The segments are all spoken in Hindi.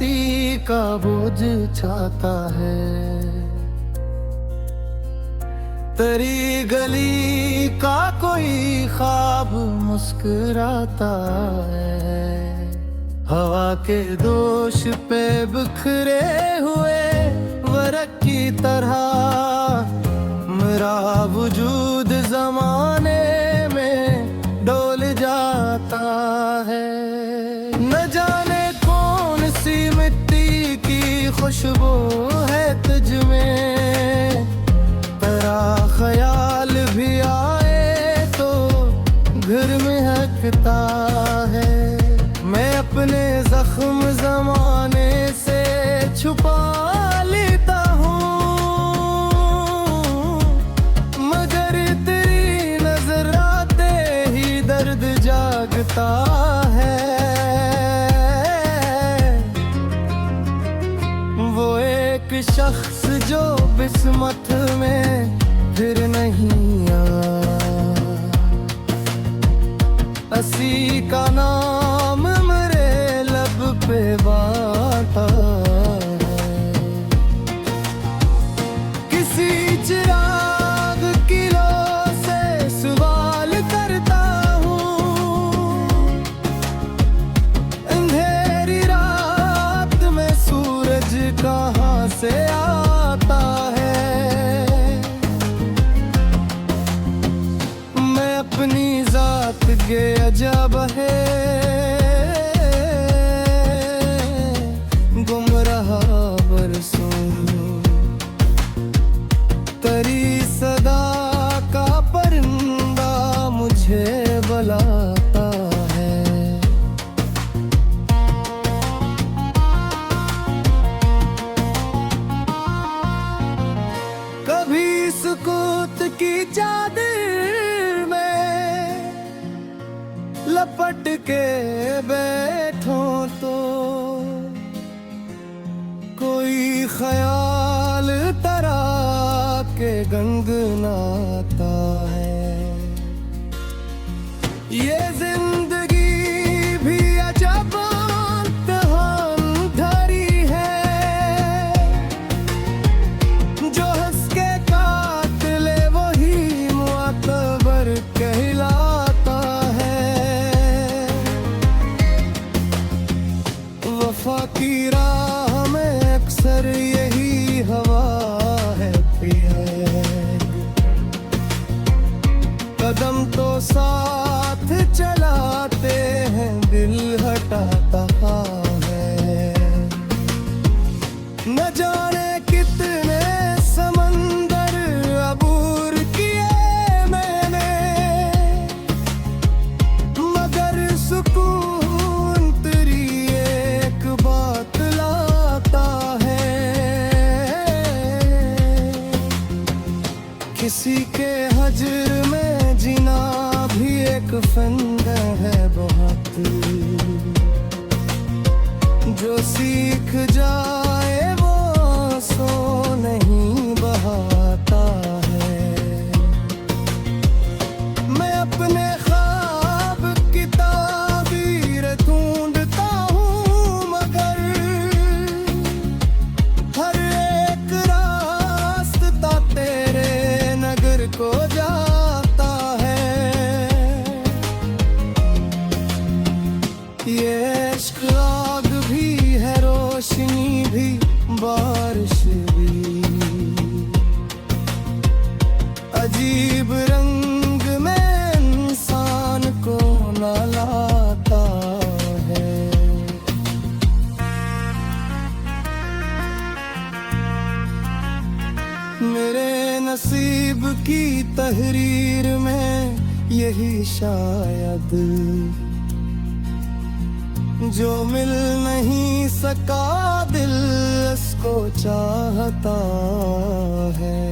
किसी का बोझ छाता है। तेरी गली का कोई ख्वाब मुस्कुराता है। हवा के दोष पे बिखरे हुए वर्क की तरह मेरा वजूद जमाने में डोल जाता है। न जाने कौन सी मिट्टी की खुशबू है तुझ में, तेरा ख्याल भी आए तो घर में हकता है। मैं अपने जख्म जमाने से छुपा लेता हूँ, मगर तेरी नजर आते ही दर्द जागता है। वो एक शख्स जो बिस्मत में फिर नहीं आया, हंसी का नाम मेरे लब पे बांटा है। किसी चिराग की लो से सवाल करता हूँ, अंधेरी रात में सूरज कहाँ से आता है। मैं अपनी जात के अजब है गुमराह बरसों, तेरी सदा का परिंदा मुझे बुलाता है। कभी सुकूत की चादर में लपट के बैठो तो कोई ख्याल तरा के गनगनाता है। ये जिंदगी भी अजब धरी है, जो हंस के कातिले वही मुअतबर कहलाता है। वफा की राह में अक्सर यही हवा है पिया, कदम तो साथ चलाते हैं दिल हटाता है। न जाने कितने समंदर अबूर किए मैंने, मगर सुकून तेरी एक बात लाता है। किसी के हजर में जीना भी एक फंद है बहुत, जो सीख जाए वो सो नहीं बहाता है। मैं अपने ख्वाब की ताबीर ढूंढता हूँ, मगर हर एक रास्ता तेरे नगर को जाता है। ये इश्क आग भी है, रोशनी भी, बारिश भी, अजीब रंग में इंसान को न लाता है। मेरे नसीब की तहरीर में यही शायद जो मिल नहीं सका दिल इसको चाहता है।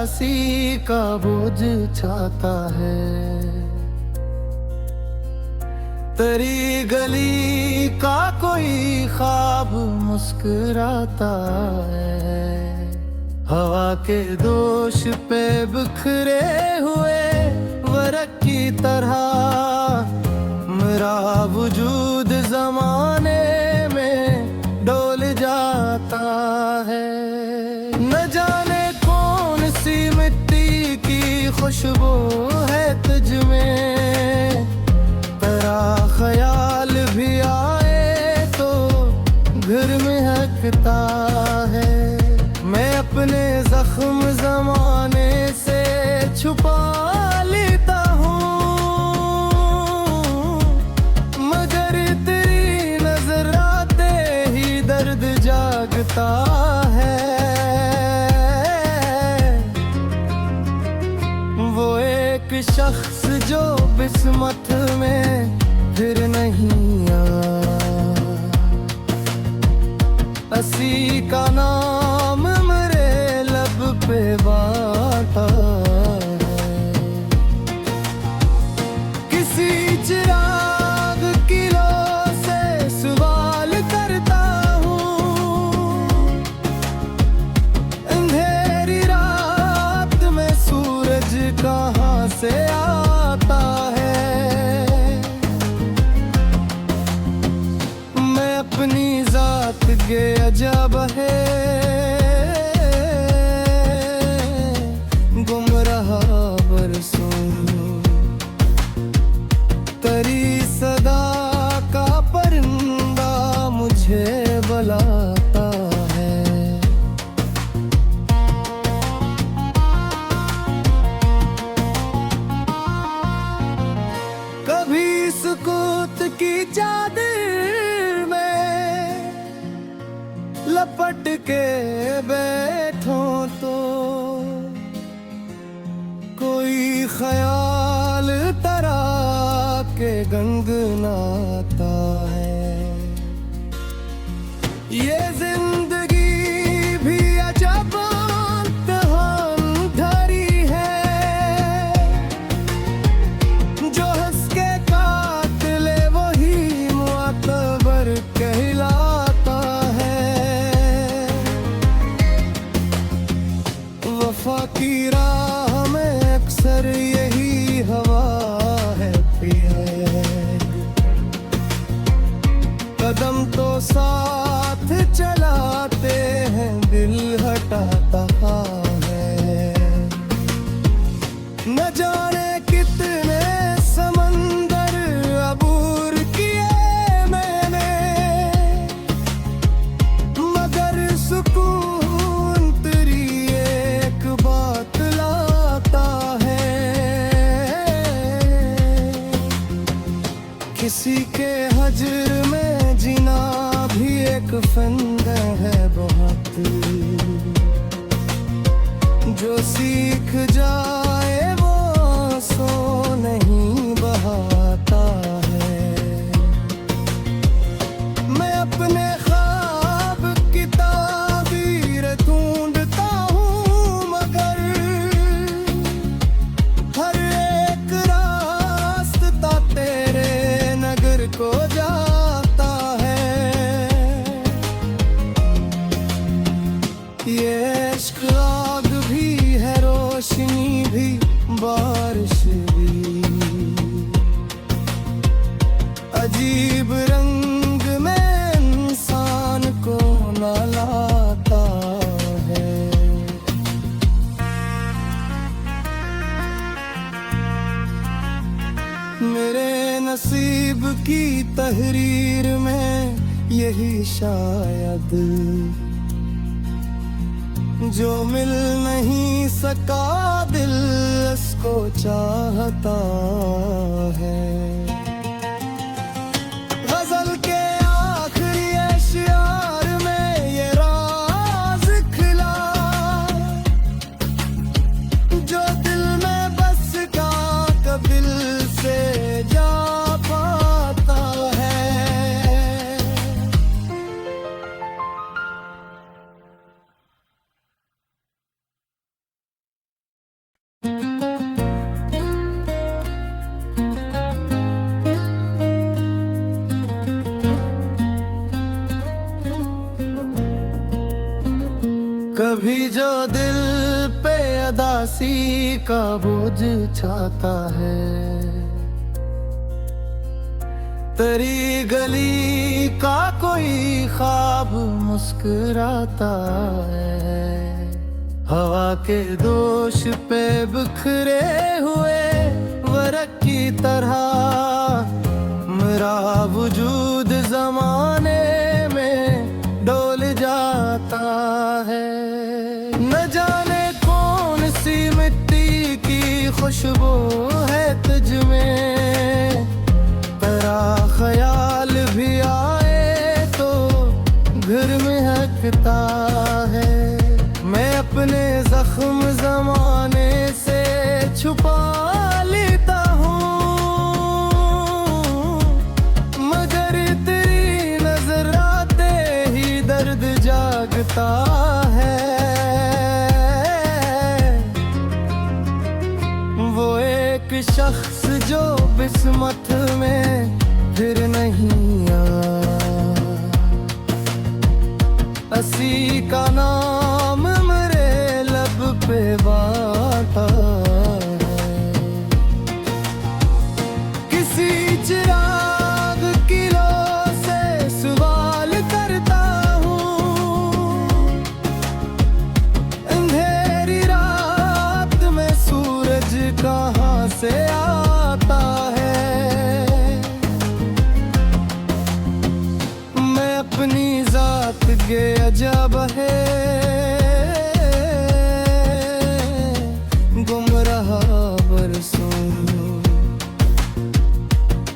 उदासी का बोझ छाता है। तेरी गली का कोई ख्वाब मुस्कुराता है। हवा के दोष पे बिखरे हुए वर्क की तरह मेरा वजूद जमाने में डोल जाता है। न जाने कौन सी मिट्टी की खुशबू है तुझ में, तेरा ख्याल भी आए तो घर में हकता है। मैं अपने जख्म जमाने से छुपा लेता हूँ, मगर तेरी नजर आते ही दर्द जागता है। वो एक शख्स जो बिस्मत में फिर नहीं आया, हंसी का नाम मेरे लब पे बांटा है। किसी चिराग की लो से सवाल करता हूँ, अंधेरी रात में सूरज कहाँ से आता है। मैं अपनी जात के अजब है गुमराह बरसों, तेरी सदा का परिंदा मुझे बुलाता है। कभी सुकूत की चादर में लपट के बैठो तो कोई ख्याल तरा के गनगनाता है। ये जिंदगी भी अजब इम्तिहान धरी है, जो हंस के कातिले वही मुअतबर कहलाता है। वफा की राह में अक्सर यही हवा है पिया, कदम तो साथ चलाते हैं दिल हटाता है। न जाने कितने समंदर अबूर किए मैंने, मगर सुकून तेरी एक बात लाता है। किसी के हजर में जीना भी एक फंद है बहुत, जो सीख जाए वो सो नहीं बहाता है। मैं अपने ख्वाब की ताबीर ढूंढता हूँ, मगर हर एक रास्ता तेरे नगर को जाता है। ये इश्क आग भी है, रोशनी भी, बारिश भी, अजीब रंग में इंसान को न लाता है। मेरे नसीब की तहरीर में यही शायद जो मिल नहीं सका दिल इसको चाहता है। भी जो दिल पे अदासी का बोझ छाता है, तेरी गली का कोई ख्वाब मुस्कुराता है। हवा के दोष पे बिखरे हुए वर्क की तरह मेरा वजूद जमाने में डोल जाता है। न जाने कौन सी मिट्टी की खुशबू है तुझ में, तेरा ख्याल भी आए तो घर में हकता है। मैं अपने जख्म जमाने से छुपा लेता हूँ, मगर तेरी नजर आते ही दर्द जागता है। वो एक शख्स जो बिस्मत में फिर नहीं आया, हंसी का नाम मेरे लब पे बाता है। किसी चिराग की लो से सवाल करता हूँ, अंधेरी रात में सूरज कहाँ से आता है। मैं अपनी जात के अजब है गुमराह बरसों,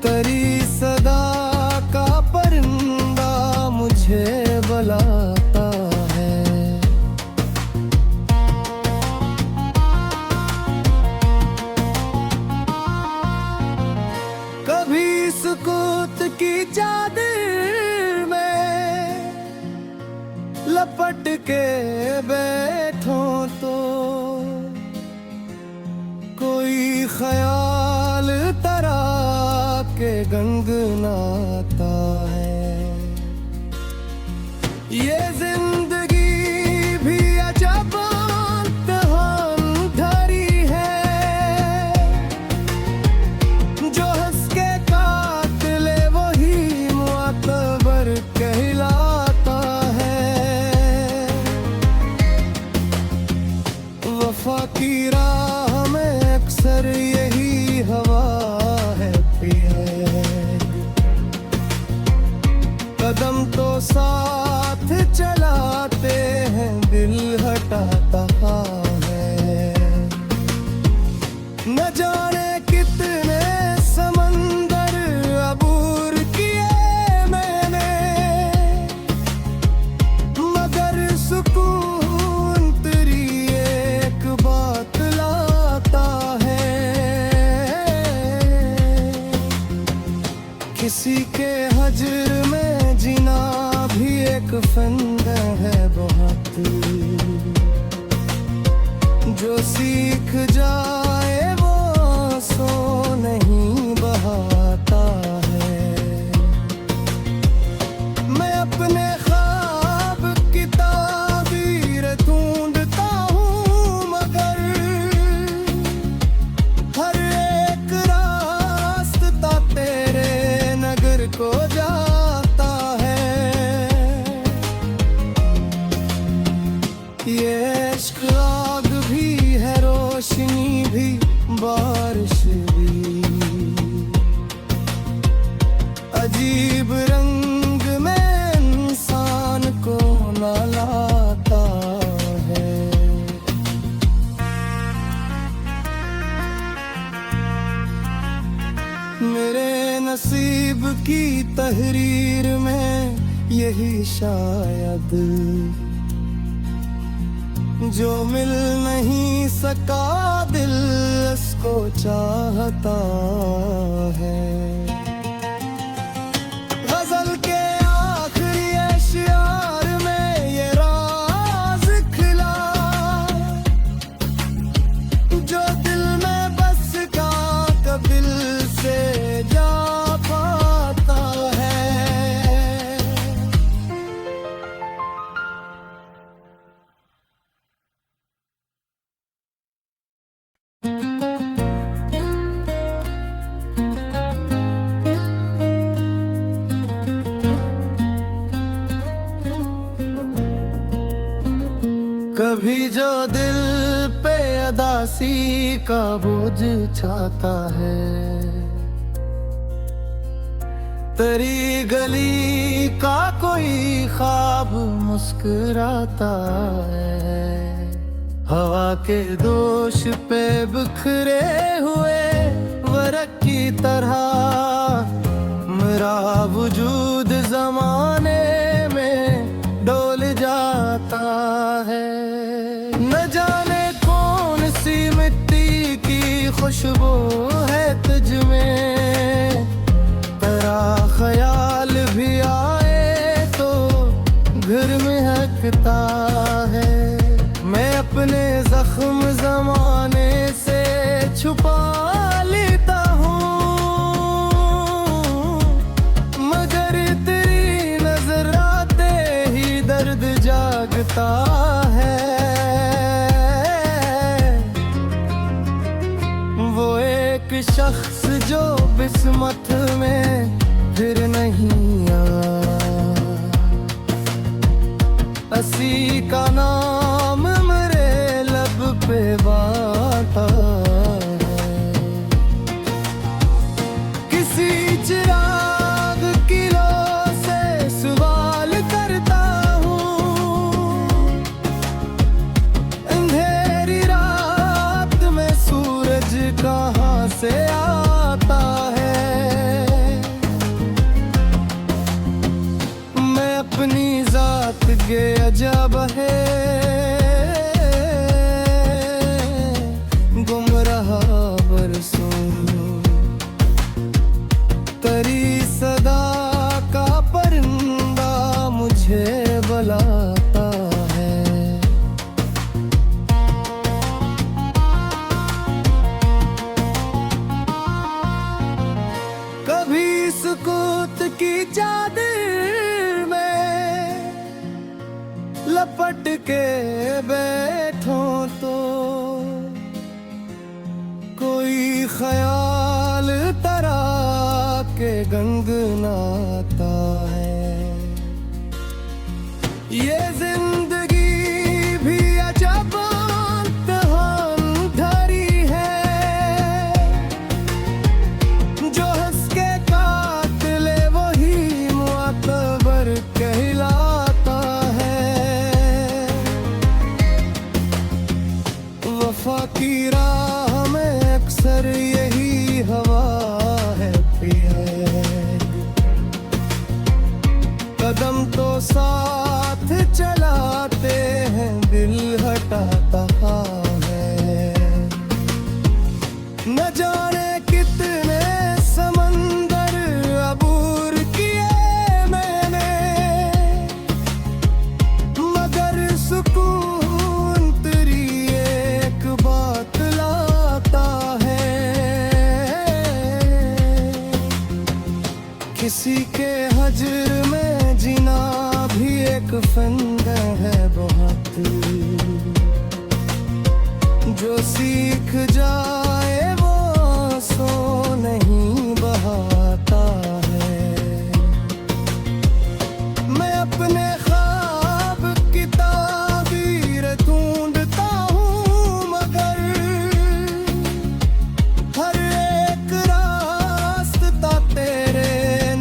तेरी सदा का परिंदा मुझे बुलाता है। कभी सुकूत की चादर में लपट के बैठो तो कोई ख्याल तरा के गनगनाता है। ये जिंदगी भी अजब इम्तिहान धरी है, जो हंस के कातिले वही मुअतबर कहलाता है। वफा की राह में अक्सर यही हवा है पिए, कदम तो साथ चलाते हैं दिल हटाता है। न जाने कितने समंदर अबूर किए मैंने, मगर सुकून तेरी एक बात लाता है। किसी के हजर में जीना भी एक फंदा है बहुत, जो सीख जाए वो सो नहीं बहाता है। मैं अपने ख्वाब की ताबीर ढूंढता हूँ, मगर हर एक रास्ता तेरे नगर को जाता है। ये इश्क आग भी है, रोशनी भी, बारिश भी, अजीब रंग में इंसान को न लाता है। मेरे नसीब की तहरीर में यही शायद जो मिल नहीं सका दिल इसको चाहता है। गजल के आखिरी अश्यार में ये राज खिला, जो दिल में बस का कबिल से जा पाता है। कभी जो दिल पे अदासी का बोझ छाता है, तेरी गली का कोई ख्वाब मुस्कुराता है। हवा के दोष पे बिखरे हुए वर्क की तरह मेरा वजूद जमाने में डोल जाता है। न जाने कौन सी मिट्टी की खुशबू है तुझ में, तेरा ख्याल भी आए तो घर में हकता है। मैं अपने जख्म जमाने से छुपा लेता हूँ, मगर तेरी नजर आते ही दर्द जागता है। वो एक शख्स जो बिस्मत में फिर नहीं आया, हंसी का नाम मेरे लब पे बाता है। किसी चिराग की लो से सवाल करता हूँ, अंधेरी रात में सूरज कहाँ से आता है। मैं अपनी जात के अजब है गुमराह बरसों, तेरी सदा का परिंदा मुझे बुलाता है। कभी सुकूत की चादर में लपट के बैठो तो कोई ख्याल तरा के गंगनाता है। ये जिंदगी भी अजब धरी है, जो हंस के कातिले वही मुअत्तर कहलाता है। वफा की राह में अक्सर यही हवा है पिया, कदम तो साथ चलाते हैं दिल हटाता है। न जाने कितने समंदर अबूर किए मैंने, मगर सुकून तेरी एक बात लाता है। किसी के हजर में जीना भी एक फंद है बहुत, जो सीख जाए वो सो नहीं बहाता है। मैं अपने ख्वाब की ताबीर ढूंढता हूँ, मगर हर एक रास्ता तेरे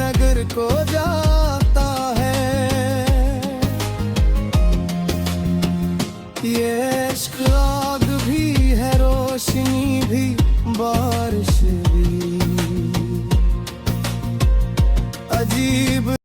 नगर को जाता है। ये इश्क आग भी है, रोशनी भी, बारिश भी, अजीब